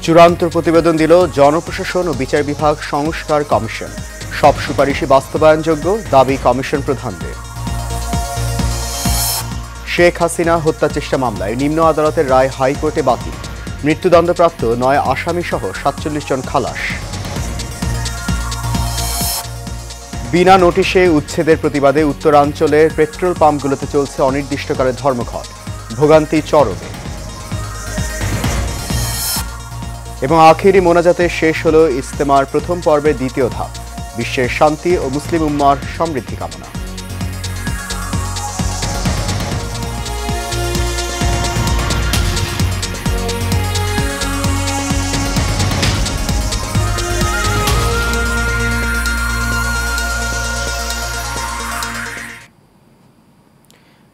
চূড়ান্ত প্রতিবেদন দিল জনপ্রশাসন ও বিচার বিভাগ সংস্কার কমিশন। সব সুপারিশই বাস্তবায়নযোগ্য দাবি কমিশন প্রধানদের। শেখ হাসিনা হত্যা চেষ্টা মামলায় নিম্ন আদালতের রায় হাইকোর্টে বাতিল। মৃত্যুদণ্ডপ্রাপ্ত 9 আসামি সহ 47 জন খালাস। বিনা নোটিশে উচ্ছেদের প্রতিবাদে উত্তরাঞ্চলের পেট্রোল পাম্পগুলোতে চলছে অনির্দিষ্টকালের ধর্মঘট। ভোগান্তি চরমে। এবং আখেরি মোনাজাতে শেষ হল ইজতেমার প্রথম পর্বের দ্বিতীয় ধাপ। বিশ্বের শান্তি ও মুসলিম উম্মার সমৃদ্ধি কামনা।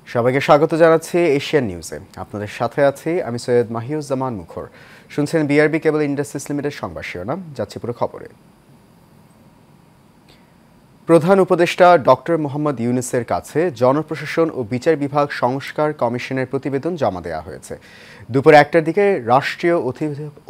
সবাইকে স্বাগত জানাচ্ছি এশিয়ান নিউজে। আপনাদের সাথে আছি আমি সৈয়দ মাহিউজ্জামান মুখর। শুনছেন বিআরবি কেবল ইন্ডাস্ট্রিজ লিমিটেড সংবাদ শিরোনাম। যাচ্ছে পুরো খবরে। প্রধান উপদেষ্টা ডক্টর মোহাম্মদ ইউনূসের কাছে জনপ্রশাসন ও বিচার বিভাগ সংস্কার কমিশনের প্রতিবেদন জমা দেওয়া হয়েছে। দুপুর 1টার দিকে রাষ্ট্রীয়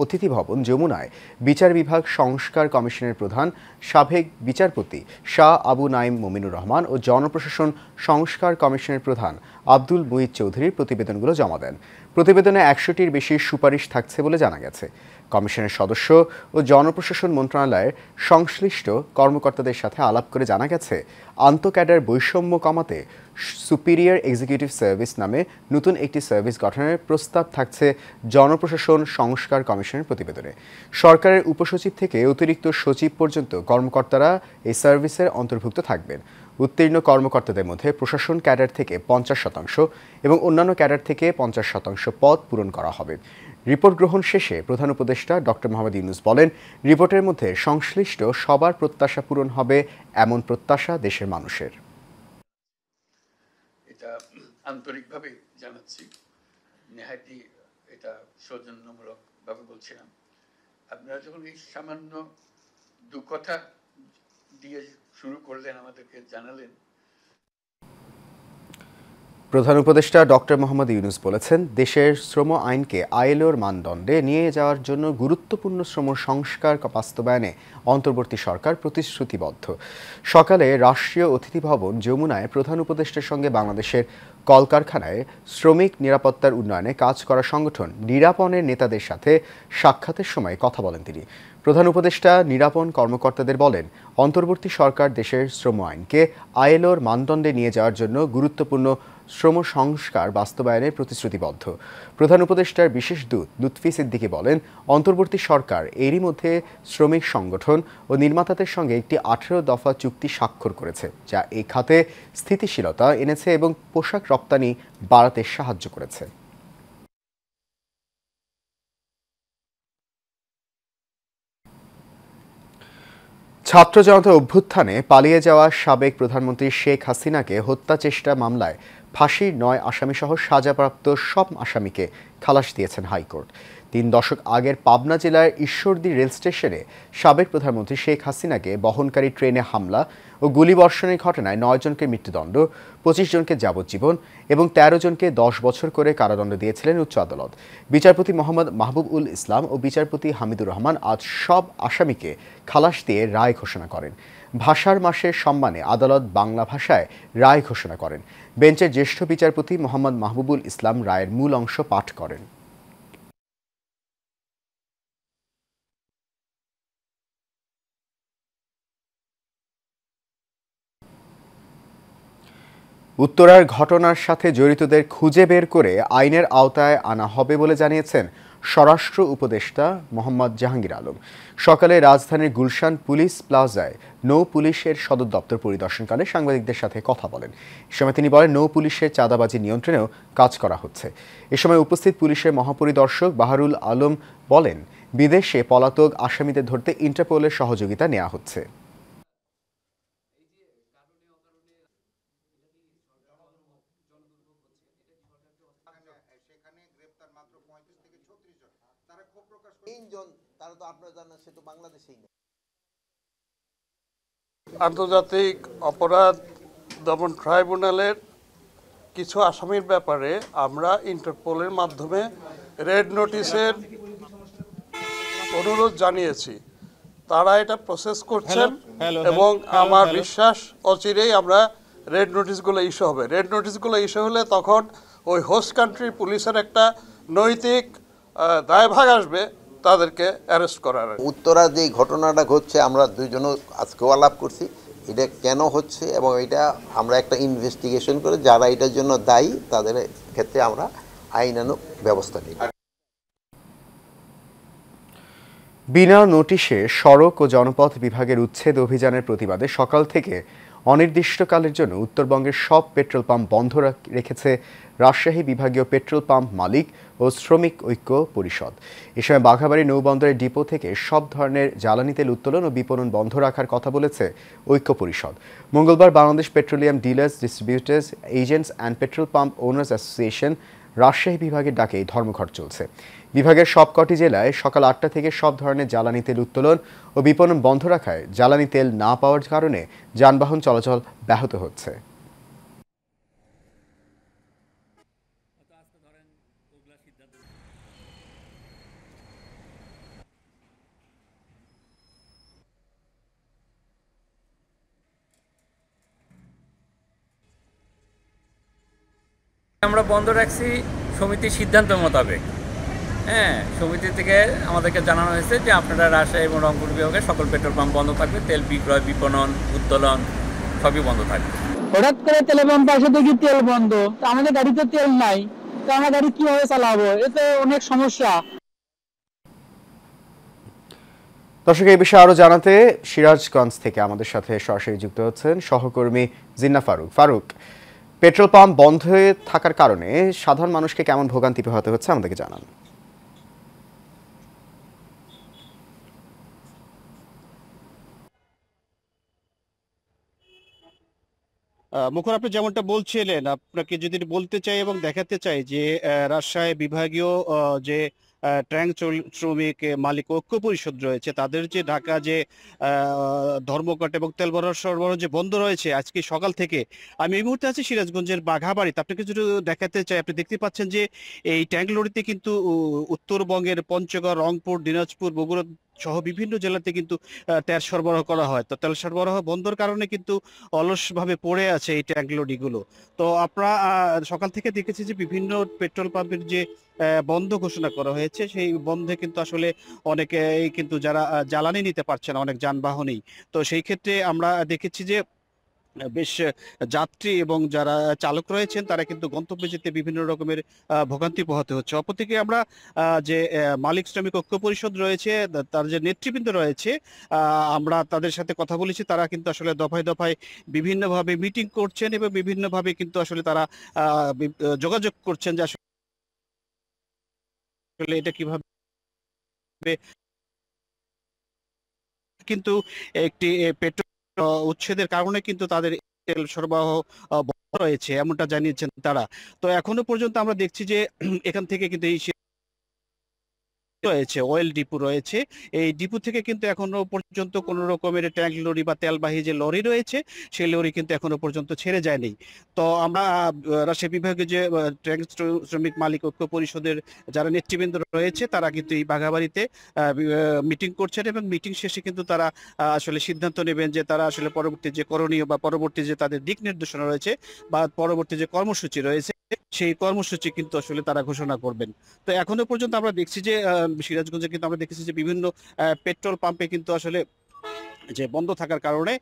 অতিথি ভবন যমুনায় বিচার বিভাগ সংস্কার কমিশনের প্রধান সাবেক বিচারপতি শাহ আবু নাইম মমিনুর রহমান ও জনপ্রশাসন সংস্কার কমিশনের প্রধান আব্দুল মুঈদ চৌধুরীর প্রতিবেদনগুলো জমা দেন। প্রতিবেদনে 100টির বেশি সুপারিশ থাকছে বলে জানা গেছে। কমিশনের সদস্য ও জনপ্রশাসন মন্ত্রণালয়ের সংশ্লিষ্ট কর্মকর্তাদের সাথে আলাপ করে জানা গেছে, আন্তঃক্যাডার বৈষম্য কমাতে সুপিরিয়র এক্সিকিউটিভ সার্ভিস নামে নতুন একটি সার্ভিস গঠনের প্রস্তাব থাকছে জনপ্রশাসন সংস্কার কমিশনের প্রতিবেদনে। সরকারের উপসচিব থেকে অতিরিক্ত সচিব পর্যন্ত কর্মকর্তারা এই সার্ভিসের অন্তর্ভুক্ত থাকবেন। উত্তীর্ণ কর্মকর্তাদের মধ্যে প্রশাসন ক্যাডার থেকে 50% এবং অন্যান্য ক্যাডার থেকে 50% পদ পূরণ করা হবে। রিপোর্ট গ্রহণ শেষে প্রধান উপদেষ্টা ডক্টর মোহাম্মদ ইউনূস বলেন, রিপোর্টের মধ্যে সংশ্লিষ্ট সবার প্রত্যাশা পূরণ হবে এমন প্রত্যাশা দেশের মানুষের। এটা আন্তরিকভাবে জানাচ্ছি, নেহাতি এটা সৌজন্যমূলকভাবে বলছিলাম। আপনারা যখন এই সামান্য দু কথা দিয়ে শুরু করলেন, আমাদেরকে জানালেন। প্রধান উপদেষ্টা ডক্টর মোহাম্মদ ইউনূস বলেছেন, দেশের শ্রম আইনকে আইএলওর মানদণ্ডে নিয়ে যাওয়ার জন্য গুরুত্বপূর্ণ শ্রম সংস্কার বাস্তবায়নে অন্তর্বর্তী সরকার প্রতিশ্রুতিবদ্ধ। সকালে রাষ্ট্রীয় অতিথি ভবন যমুনায় প্রধান উপদেষ্টার সঙ্গে বাংলাদেশের কলকারখানায় শ্রমিক নিরাপত্তার উন্নয়নে কাজ করা সংগঠন নিরাপনের নেতাদের সাথে সাক্ষাতের সময় কথা বলেন তিনি। প্রধান উপদেষ্টা নিরাপন কর্মকর্তাদের বলেন, অন্তর্বর্তী সরকার দেশের শ্রম আইনকে আইএলওর মানদণ্ডে নিয়ে যাওয়ার জন্য গুরুত্বপূর্ণ শ্রম সংস্কার বাস্তবায়নের প্রতিশ্রুতিবদ্ধ। প্রধান উপদেষ্টার বিশেষ দূত লুৎফি সিদ্দিকী বলেন, অন্তর্বর্তী সরকার এরই মধ্যে শ্রমিক সংগঠন ও নির্মাতাদের সঙ্গে একটি 18 দফা চুক্তি স্বাক্ষর করেছে, যা এই খাতে স্থিতিশীলতা এনেছে এবং পোশাক রপ্তানি বাড়াতে সাহায্য করেছে। ছাত্র জনতা অভ্যুত্থানে পালিয়ে যাওয়া সাবেক প্রধানমন্ত্রী শেখ হাসিনাকে হত্যা চেষ্টা মামলায় ফাঁসির 9 আসামিসহ সাজাপ্রাপ্ত সব আসামিকে খালাস দিয়েছেন হাইকোর্ট। 3 দশক আগের পাবনা জেলার ঈশ্বরদী রেল স্টেশনে সাবেক প্রধানমন্ত্রী শেখ হাসিনাকে বহনকারী ট্রেনে হামলা ও গুলিবর্ষণের ঘটনায় 9 জনকে মৃত্যুদণ্ড, 25 জনকে যাবজ্জীবন এবং 13 জনকে 10 বছর করে কারাদণ্ড দিয়েছিলেন উচ্চ আদালত। বিচারপতি মোহাম্মদ মাহবুব উল ইসলাম ও বিচারপতি হামিদুর রহমান আজ সব আসামিকে খালাস দিয়ে রায় ঘোষণা করেন। ভাষার মাসের সম্মানে আদালত বাংলা ভাষায় রায় ঘোষণা করেন। বেঞ্চের জ্যেষ্ঠ বিচারপতি মোহাম্মদ মাহবুবুল ইসলাম রায়ের মূল অংশ পাঠ করেন। উত্তরার ঘটনার সাথে জড়িতদের খুঁজে বের করে আইনের আওতায় আনা হবে বলে জানিয়েছেন স্বরাষ্ট্র উপদেষ্টা মোহাম্মদ জাহাঙ্গীর আলম। সকালে রাজধানীর গুলশান পুলিশ প্লাজায় নৌ পুলিশের সদর দপ্তর পরিদর্শনকালে সাংবাদিকদের সাথে কথা বলেন। এ সময় তিনি বলেন, নৌ পুলিশের চাঁদাবাজি নিয়ন্ত্রণেও কাজ করা হচ্ছে। এ সময় উপস্থিত পুলিশের মহাপরিদর্শক বাহারুল আলম বলেন, বিদেশে পলাতক আসামিদের ধরতে ইন্টারপোলের সহযোগিতা নেওয়া হচ্ছে। আন্তর্জাতিক অপরাধ দমন ট্রাইব্যুনালের কিছু আসামির ব্যাপারে আমরা ইন্টারপোলের মাধ্যমে রেড নোটিশের অনুরোধ জানিয়েছি, তারা এটা প্রসেস করছেন এবং আমার বিশ্বাস অচিরেই আমরা রেড নোটিশগুলো ইস্যু হবে। রেড নোটিশগুলো ইস্যু হলে তখন ওই হোস্ট কান্ট্রি পুলিশের একটা নৈতিক দায়ভাগ আসবে তাদেরকে অ্যারেস্ট করার। উত্তরা যে ঘটনাটা ঘটছে আমরা দুইজনও আজকেও আলাপ করছি, এটা কেন হচ্ছে এবং এটা আমরা একটা ইনভেস্টিগেশন করে যারা এটার জন্য দায়ী তাদের ক্ষেত্রে আমরা আইনানুগ ব্যবস্থা নিই। বিনা নোটিশে সড়ক ও জনপথ বিভাগের উচ্ছেদ অভিযানের প্রতিবাদে সকাল থেকে অনির্দিষ্টকালের জন্য উত্তরবঙ্গের সব পেট্রোল পাম্প বন্ধ রেখেছে রাজশাহী বিভাগীয় পেট্রোল পাম্প মালিক ও শ্রমিক ঐক্য পরিষদ। এ সময় বাঘাবাড়ী নৌবন্দরের ডিপো থেকে সব ধরনের জ্বালানি তেল উত্তোলন ও বিপণন বন্ধ রাখার কথা বলেছে ঐক্য পরিষদ। মঙ্গলবার Bangladesh petroleum dealers, distributors, agents and petrol pump owners association Rajshahi বিভাগের ডাকে এই ধর্মঘট চলছে। বিভাগের সবকটি জেলায় সকাল 8টা থেকে সব ধরনের জ্বালানি তেল উত্তোলন ও বিপণন বন্ধ রাখায় জ্বালানি তেল না পাওয়ার কারণে যানবাহন চলাচল ব্যাহত হচ্ছে। আমরা বন্ধ রাখছি সমিতির সিদ্ধান্ত মোতাবেক। সমিতি থেকে আমাদেরকে জানানো হয়েছে যে আপনারা রাজশাহী এবং রংপুর বিভাগের সকল পেট্রোল পাম্প বন্ধ থাকবে, তেল বিক্রয়, বিপণন, উত্তোলন সবই বন্ধ থাকবে। হঠাৎ করে তেল পাম্প আসে দেখি তেল বন্ধ, তো আমাদের গাড়িতে তেল নাই, তো আমরা গাড়ি কিভাবে চালাবো? এতে অনেক সমস্যা। দর্শক, এই বিষয়ে আরো জানাতে সিরাজগঞ্জ থেকে আমাদের সাথে সরাসরি যুক্ত হচ্ছেন সহকর্মী জিন্না ফারুক। পেট্রোল পাম্প বন্ধ হয়ে থাকার কারণে সাধারণ মানুষকে কেমন ভোগান্তি পোহাতে হচ্ছে আমাদেরকে জানান। মুখর, আপনি যেমনটা বলছিলেন, আপনাকে যদি বলতে চাই এবং দেখাতে চাই যে রাজশাহী বিভাগীয় যে ট্যাঙ্ক শ্রমিক মালিক ঐক্য পরিষদ রয়েছে, তাদের যে ঢাকা যে ধর্মঘট এবং তেল সরবরাহ যে বন্ধ রয়েছে আজকে সকাল থেকে। আমি এই মুহূর্তে আছি সিরাজগঞ্জের বাঘাবাড়িতে। আপনাকে যদি দেখাতে চাই, আপনি দেখতে পাচ্ছেন যে এই ট্যাঙ্ক লরিতে কিন্তু উত্তরবঙ্গের পঞ্চগড়, রংপুর, দিনাজপুর, বগুড়া সহ বিভিন্ন জেলাতে কিন্তু তেল সরবরাহ করা হয়। তো তেল সরবরাহ বন্ধর কারণে কিন্তু অলসভাবে পড়ে আছে এই ট্যাঙ্ক লরিগুলো। তো আমরা সকাল থেকে দেখেছি যে বিভিন্ন পেট্রোল পাম্পের যে বন্ধ ঘোষণা করা হয়েছে, সেই বন্ধে কিন্তু আসলে অনেকেই কিন্তু যারা জ্বালানি নিতে পারছে না, অনেক যানবাহনেই। তো সেই ক্ষেত্রে আমরা দেখেছি যে বেশ যাত্রী এবং যারা চালক রয়েছেন তারা কিন্তু গন্তব্যে যেতে বিভিন্ন রকমের ভোগান্তি পোহাতে হচ্ছে। অপরদিকে আমরা যে মালিক শ্রমিক ঐক্য পরিষদ রয়েছে, তার যে নেতৃবৃন্দ রয়েছে, আমরা তাদের সাথে কথা বলেছি। তারা কিন্তু আসলে দফায় দফায় বিভিন্নভাবে মিটিং করছেন এবং বিভিন্নভাবে কিন্তু আসলে তারা যোগাযোগ করছেন যে আসলে এটা কিভাবে কিন্তু একটি পেট্রোল উচ্ছেদের কারণে কিন্তু তাদের তেল সরবরাহ বন্ধ রয়েছে, এমনটা জানিয়েছেন তারা। তো এখনো পর্যন্ত আমরা দেখছি যে এখান থেকে কিন্তু এই রয়েছে অয়েল ডিপো রয়েছে, এই ডিপো থেকে কিন্তু এখনো পর্যন্ত কোন রকমের ট্যাঙ্ক লরি বা তেলবাহী যে লরি রয়েছে সেই লরি কিন্তু এখনো পর্যন্ত ছেড়ে যায়নি। তো আমরা রাজশাহী বিভাগে যে ট্যাঙ্ক শ্রমিক মালিক ঐক্য পরিষদের যারা নেতৃবৃন্দ রয়েছে তারা কিন্তু এই বাঘাবাড়িতে মিটিং করছেন এবং মিটিং শেষে কিন্তু তারা আসলে সিদ্ধান্ত নেবেন যে তারা আসলে পরবর্তী যে করণীয় বা পরবর্তী যে তাদের দিক নির্দেশনা রয়েছে বা পরবর্তী যে কর্মসূচি রয়েছে সেই কর্মসূচি কিন্তু আসলে তারা ঘোষণা করবেন। তো এখনো পর্যন্ত আমরা দেখছি যে সিরাজগঞ্জে কিন্তু আমরা দেখেছি যে বিভিন্ন পেট্রোল পাম্পে কিন্তু আসলে যে বন্ধ থাকার কারণে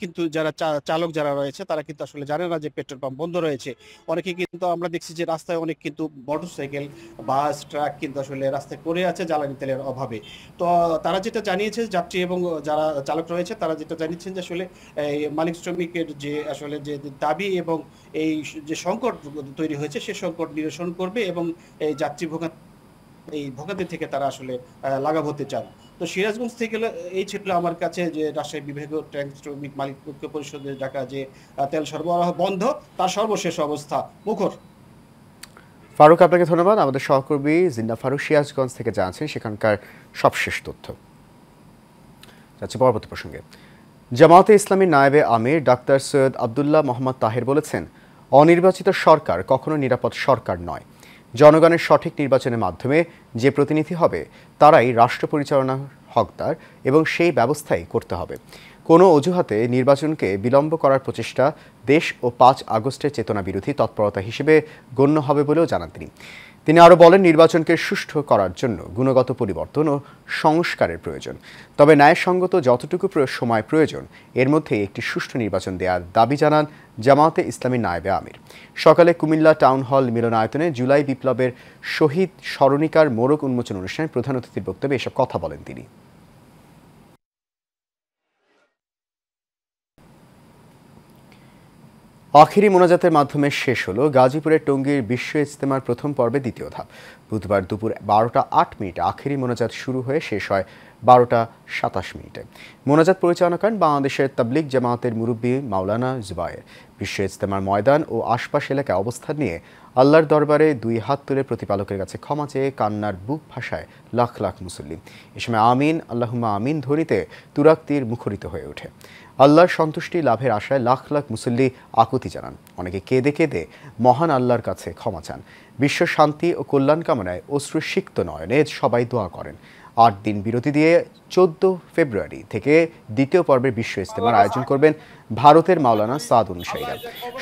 কিন্তু যারা চালক যারা রয়েছে তারা কিন্তু আসলে জানে না যে পেট্রোল পাম্প বন্ধ রয়েছে। অনেকে কিন্তু আমরা দেখছি যে রাস্তায় অনেক কিন্তু মোটরসাইকেল, বাস, ট্রাক কিন্তু আসলে রাস্তায় পড়ে আছে জ্বালানি তেলের অভাবে। তো তারা যেটা জানিয়েছে, যাত্রী এবং যারা চালক রয়েছে তারা যেটা জানিয়েছেন যে আসলে এই মালিক শ্রমিকের যে আসলে যে দাবি এবং এই যে সংকট তৈরি হয়েছে সে সংকট নিরসন করবে এবং এই যাত্রী ভোগান্তি থেকে তারা আসলে লাঘব হতে চান। তো সিরাজগঞ্জ থেকে এই ছিল আমার কাছে যে রাজশাহী বিভাগীয় ট্যাঙ্ক শ্রমিক মালিক ঐক্য পরিষদের ডাকা যে তেল সরবরাহ বন্ধ তার সর্বশেষ অবস্থা। মুখর। ফারুক, আপনাকে ধন্যবাদ। আমাদের সহকর্মী জিন্না ফারুক সিরাজগঞ্জ থেকে জানাচ্ছেন সেখানকার সবশেষ তথ্য। যাচ্ছি পরবর্তী প্রসঙ্গে। জামায়াতে ইসলামীর নায়েবে আমির ডাক্তার সৈয়দ আব্দুল্লাহ মোহাম্মদ তাহের বলেছেন, অনির্বাচিত সরকার কখনো নিরাপদ সরকার নয়। জনগণের সঠিক নির্বাচনের মাধ্যমে যে প্রতিনিধি হবে তারাই রাষ্ট্র পরিচালনার হকদার এবং সেই ব্যবস্থাই করতে হবে। কোনো অজুহাতে নির্বাচনকে বিলম্ব করার প্রচেষ্টা দেশ ও 5 আগস্টের চেতনা বিরোধী তৎপরতা হিসেবে গণ্য হবে বলেও জানান তিনি আরও বলেন, নির্বাচনকে সুষ্ঠু করার জন্য গুণগত পরিবর্তন ও সংস্কারের প্রয়োজন। তবে ন্যায়সঙ্গত যতটুকু সময় প্রয়োজন এর মধ্যে একটি সুষ্ঠু নির্বাচন দেওয়ার দাবি জানান জামায়াতে ইসলামী নায়েবে আমির। সকালে কুমিল্লা টাউন হল মিলনায়তনে জুলাই বিপ্লবের শহীদ স্মরণিকার মোড়ক উন্মোচন অনুষ্ঠানে প্রধান অতিথির বক্তব্যে এসব কথা বলেন তিনি। আখেরি মোনাজাতের মাধ্যমে শেষ হলো গাজীপুরের টঙ্গীর বিশ্ব ইজতেমার প্রথম পর্বে দ্বিতীয় ধাপ। বুধবার দুপুর 12টা 8 মিনিটে আখেরি মোনাজাত শুরু হয়ে শেষ হয় 12টা 27 মিনিটে। মোনাজাত পরিচালনা করেন বাংলাদেশের তাবলিগ জামায়াতের মুরব্বী মাওলানা জুবায়ের। বিশ্ব ইজতেমার ময়দান ও আশপাশ এলাকায় অবস্থান নিয়ে আল্লাহর দরবারে 2 হাত তুলে প্রতিপালকের কাছে ক্ষমা চেয়ে কান্নার বুক ভাসায় লাখ লাখ মুসল্লি। এ সময় আমিন আল্লাহুম্মা আমিন ধ্বনিতে তুরাক্তির মুখরিত হয়ে ওঠে। আল্লাহর সন্তুষ্টি লাভের আশায় লাখ লাখ মুসল্লি আকুতি জানান। অনেকে কেঁদে কেঁদে মহান আল্লাহর কাছে ক্ষমা চান। বিশ্ব শান্তি ও কল্যাণ কামনায় অশ্রুসিক্ত নয়নে সবাই দোয়া করেন। 8 দিন বিরতি দিয়ে 14 ফেব্রুয়ারি থেকে দ্বিতীয় পর্বের বিশ্ব ইজতেমার আয়োজন করবেন ভারতের মাওলানা সাদ অনুসারীরা।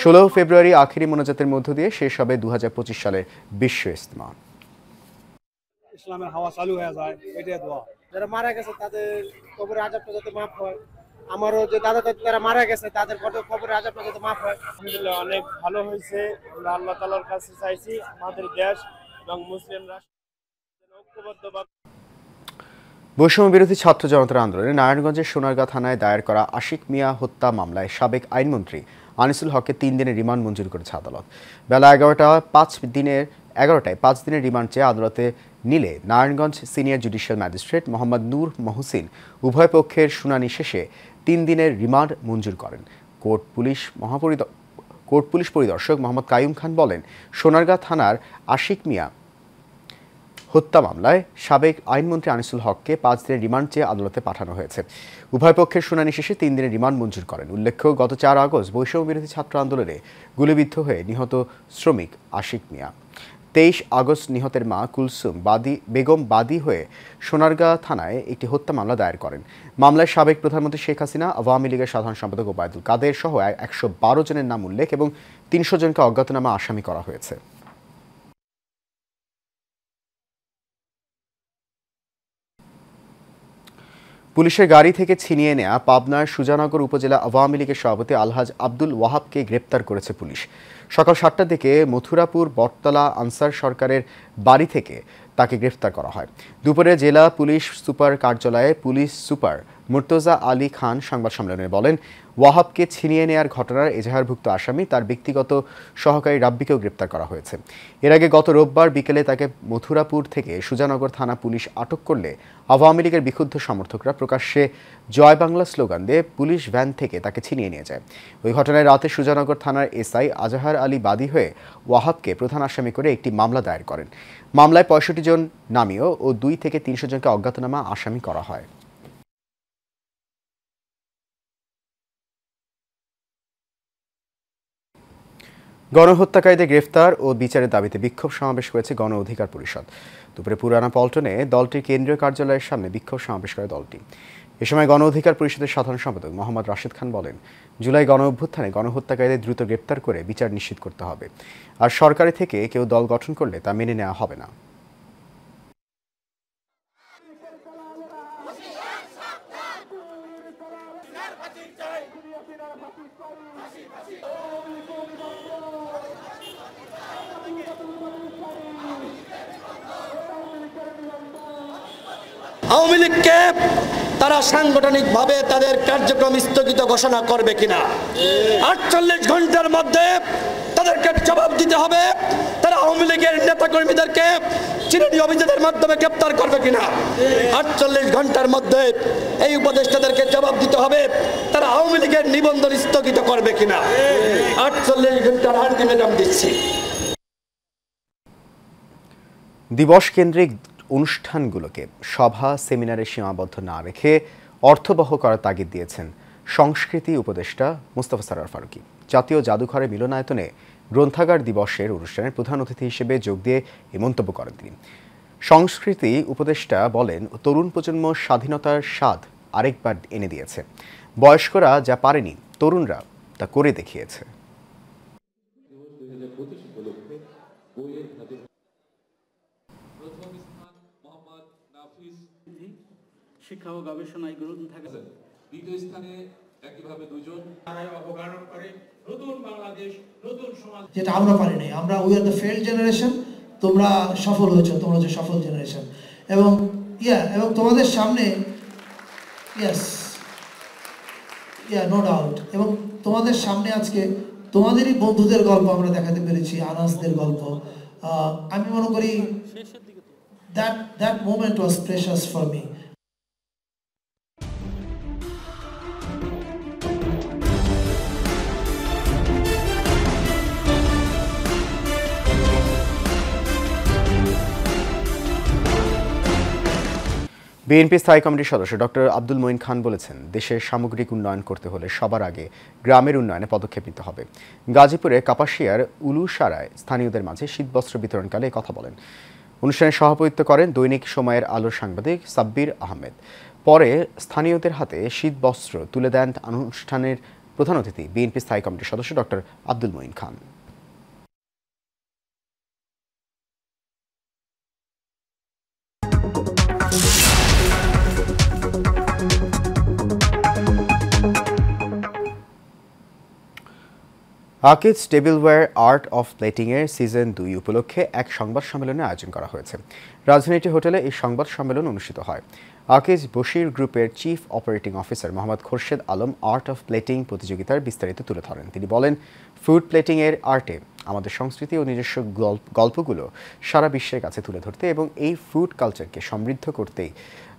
16 ফেব্রুয়ারি আখেরি মোনাজাতের মধ্য দিয়ে শেষ হবে 2025 সালের বিশ্ব ইজতেমা। ইসলামের হাওয়া চালু হয়ে যায়, এটাই দোয়া। যারা মারা গেছে তাদের কবরের আযাবটা যাতে মাফ হয়, আমারও যে দাদা যারা মারা গেছে তাদের কবরের আযাবটা যাতে মাফ হয়। আলহামদুলিল্লাহ অনেক ভালো হয়েছে। আমরা আল্লাহ তাআলার কাছে চাইছি আমাদের দেশ এবং মুসলিম রাষ্ট্র ঐক্যবদ্ধভাবে। বৈষম্য বিরোধী ছাত্র জনতার আন্দোলনে নারায়ণগঞ্জের সোনারগাঁ থানায় দায়ের করা আশিক মিয়া হত্যা মামলায় সাবেক আইনমন্ত্রী আনিসুল হককে 3 দিনের রিমান্ড মঞ্জুর করেছে আদালত। বেলা 11টায় 5 দিনের রিমান্ড চেয়ে আদালতে নিলে Narayanganj senior judicial magistrate Mohammad Nur Mohsin উভয় পক্ষের শুনানি শেষে 3 দিনের রিমান্ড মঞ্জুর করেন। কোর্ট পুলিশ পরিদর্শক মোহাম্মদ কাইয়ুম খান বলেন, সোনারগাঁ থানার আশিক মিয়া হত্যা মামলায় সাবেক আইনমন্ত্রী আনিসুল হককে 5 দিনের রিমান্ড চেয়ে আদালতে পাঠানো হয়েছে। উভয় পক্ষের শুনানি শেষে 3 দিনের রিমান্ড মঞ্জুর করেন। উল্লেখ্য, গত 4 আগস্ট বৈষম্য বিরোধী ছাত্র আন্দোলনে গুলিবিদ্ধ হয়ে নিহত শ্রমিক আশিক মিয়া 23 আগস্ট নিহতের মা কুলসুম বেগম বাদী হয়ে সোনারগাঁ থানায় একটি হত্যা মামলা দায়ের করেন। মামলায় সাবেক প্রধানমন্ত্রী শেখ হাসিনা, আওয়ামী লীগের সাধারণ সম্পাদক ওবায়দুল কাদের সহ 112 জনের নাম উল্লেখ এবং 300 জনকে অজ্ঞাতনামা আসামি করা হয়েছে। পুলিশের গাড়ি থেকে ছিনিয়ে নেয়া পাবনার সুজানগর উপজেলা আওয়ামী লীগের সভাপতি আলহাজ আব্দুল ওয়াহাবকে গ্রেপ্তার করেছে পুলিশ। সকাল 7টার দিকে মথুরাপুর বটতলা আনসার সরকারের বাড়ি থেকে তাকে গ্রেফতার করা হয়। দুপুরে জেলা পুলিশ সুপার কার্যালয়ে পুলিশ সুপার মুর্তজা আলী খান সংবাদ সম্মেলনে বলেন, ওয়াহাবকে ছিনিয়ে নেয়ার ঘটনার এজাহারভুক্ত আসামি তার ব্যক্তিগত সহকারী রাব্বিকেও গ্রেপ্তার করা হয়েছে। এর আগে গত রোববার বিকেলে তাকে মথুরাপুর থেকে সুজানগর থানা পুলিশ আটক করলে আওয়ামী লীগের বিক্ষুব্ধ সমর্থকরা প্রকাশ্যে জয় বাংলা স্লোগান দিয়ে পুলিশ ভ্যান থেকে তাকে ছিনিয়ে নিয়ে যায়। ওই ঘটনায় রাতে সুজানগর থানার এসআই আজাহার আলী বাদী হয়ে ওয়াহাবকে প্রধান আসামি করে একটি মামলা দায়ের করেন। মামলায় 65 জন নামীয় ও 2 থেকে 300 জনকে অজ্ঞাতনামা আসামি করা হয়। গণহত্যাকারীদের গ্রেফতার ও বিচারের দাবিতে বিক্ষোভ সমাবেশ করেছে গণ অধিকার পরিষদ। দুপুরে পুরানা পল্টনে দলটির কেন্দ্রীয় কার্যালয়ের সামনে বিক্ষোভ সমাবেশ করে দলটি। এ সময় গণ অধিকার পরিষদের সাধারণ সম্পাদক মোহাম্মদ রাশেদ খান বলেন, জুলাই গণ অভ্যুত্থানে গণহত্যাকারীদের দ্রুত গ্রেপ্তার করে বিচার নিশ্চিত করতে হবে, আর সরকারি থেকে কেউ দল গঠন করলে তা মেনে নেওয়া হবে না। আওয়ামী লীগকে তারা সাংগঠনিকভাবে তাদের কার্যক্রম স্থগিত ঘোষণা করবে কিনা, 48 ঘন্টার মধ্যে তাদেরকে জবাব দিতে হবে। তারা আওয়ামী লীগের নেতাকর্মীদেরকে চিরুনি অভিযানের মাধ্যমে গ্রেপ্তার করবে কিনা, 48 ঘন্টার মধ্যে এই উপদেষ্টাদেরকে জবাব দিতে হবে তারা আওয়ামী লীগের নিবন্ধন স্থগিত করবে কিনা। 48 ঘন্টার আলটিমেটাম দিচ্ছি। দিবস কেন্দ্রিক অনুষ্ঠানগুলোকে সভা সেমিনারে সীমাবদ্ধ না রেখে অর্থবহ করার তাগিদ দিয়েছেন সংস্কৃতি উপদেষ্টা মোস্তফা সরোয়ার ফারুকী। জাতীয় জাদুঘরের মিলনায়তনে গ্রন্থাগার দিবসের অনুষ্ঠানের প্রধান অতিথি হিসেবে যোগ দিয়ে এই মন্তব্য করেন তিনি। সংস্কৃতি উপদেষ্টা বলেন, তরুণ প্রজন্ম স্বাধীনতার স্বাদ আরেকবার এনে দিয়েছে। বয়স্করা যা পারেনি, তরুণরা তা করে দেখিয়েছে। শিক্ষা ও গবেষণায় গ্রন্থাগার, দ্বিতীয় স্থানে একইভাবে দুজন অবগাহন করে নতুন বাংলাদেশ, নতুন সমাজ, যেটা আমরা পারি নাই। আমরা we are the failed generation, তোমরা সফল হয়েছো, তোমরা হচ্ছে সফল জেনারেশন। এবং এবং তোমাদের সামনে নো ডাউট, এবং তোমাদের সামনে আজকে তোমাদেরই বন্ধুদের গল্প আমরা দেখাতে পেরেছি, আনাসদের গল্প। আমি মনে করি that moment was precious for me. BNP স্থায়ী কমিটির সদস্য ডক্টর আব্দুল মঈন খান বলেছেন, দেশের সামগ্রিক উন্নয়ন করতে হলে সবার আগে গ্রামের উন্নয়নে পদক্ষেপ নিতে হবে। গাজীপুরে কাপাসিয়ার উলুসারায় স্থানীয়দের মাঝে শীতবস্ত্র বিতরণকালে কথা বলেন। অনুষ্ঠানে সভাপতিত্ব করেন দৈনিক সময়ের আলোর সাংবাদিক সাব্বির আহমেদ। পরে স্থানীয়দের হাতে শীতবস্ত্র তুলে দেন অনুষ্ঠানের প্রধান অতিথি বিএনপি স্থায়ী কমিটির সদস্য doctor Abdul Moin Khan. Akij tableware art of প্লেটিংয়ের সিজন 2 উপলক্ষে এক সংবাদ সম্মেলনের আয়োজন করা হয়েছে। রাজধানীটি হোটেলে এই সংবাদ সম্মেলন অনুষ্ঠিত হয়। আকিজ বশির গ্রুপের chief operating officer Mohammad Khorshed Alam art of plating প্রতিযোগিতার বিস্তারিত তুলে ধরেন। তিনি বলেন, ফুড প্লেটিংয়ের আর্টে আমাদের সংস্কৃতি ও নিজস্ব গল্পগুলো সারা বিশ্বের কাছে তুলে ধরতে এবং এই ফুড কালচারকে সমৃদ্ধ করতেই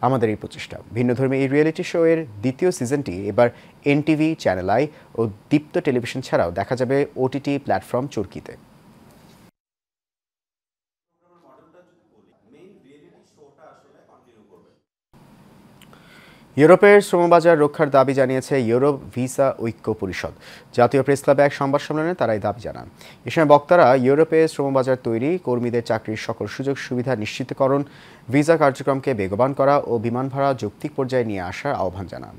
আমাদের এই প্রচেষ্টা। ভিন্নধর্মী এই রিয়েলিটি শো এর দ্বিতীয় সিজনটি এবার এনটিভি, চ্যানেল আই ও দীপ্ত টেলিভিশন ছাড়াও দেখা যাবে ওটিটি প্ল্যাটফর্ম চরকিতে। ইউরোপের শ্রমবাজার রক্ষার দাবি জানিয়েছে ইউরোপ ভিসা ঐক্য পরিষদ। জাতীয় প্রেস ক্লাবে এক সংবাদ সম্মেলনে তারা এই দাবি জানান। এ সময় বক্তারা ইউরোপে শ্রমবাজার তৈরি, কর্মীদের চাকরির সকল সুযোগ সুবিধা নিশ্চিতকরণ, ভিসা কার্যক্রমকে বেগবান করা ও বিমান ভাড়া যৌক্তিক পর্যায়ে নিয়ে আসার আহ্বান জানান।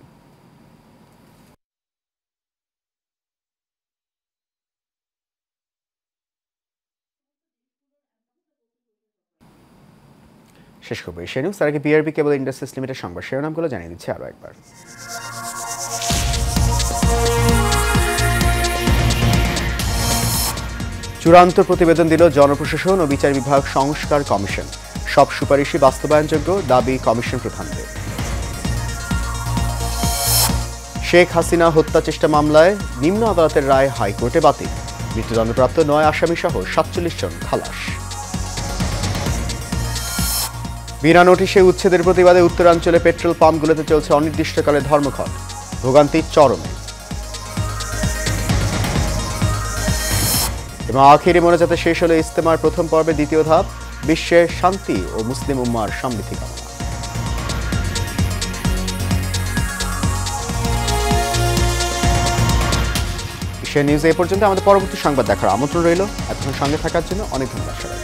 শেষ খবর এশিয়া নিউজ। তার আগে বিআরবি কেবল ইন্ডাস্ট্রিজ লিমিটেড সংবাদ শিরোনামগুলো জানিয়ে দিচ্ছে আরও একবার। চূড়ান্ত প্রতিবেদন দিল জনপ্রশাসন ও বিচার বিভাগ সংস্কার কমিশন। সব সুপারিশই বাস্তবায়নযোগ্য দাবি কমিশন প্রধানদের। শেখ হাসিনা হত্যা চেষ্টা মামলায় নিম্ন আদালতের রায় হাইকোর্টে বাতিল। মৃত্যুদণ্ডপ্রাপ্ত 9 আসামি সহ 47 জন খালাস। বিনা নোটিশে উচ্ছেদের প্রতিবাদে উত্তরাঞ্চলে পেট্রোল পাম্পগুলোতে চলছে অনির্দিষ্টকালে ধর্মঘট। ভোগান্তি চরমে। এবং আখিরি মোনাজাতে শেষ হলো ইজতেমার প্রথম পর্বের দ্বিতীয় ধাপ, বিশ্বের শান্তি ও মুসলিম উম্মার সমৃদ্ধি কামনা। এশিয়া নিউজ এ পর্যন্ত। আমাদের পরবর্তী সংবাদ দেখার আমন্ত্রণ রইল। এতক্ষণ সঙ্গে থাকার জন্য অনেক ধন্যবাদ সবাই।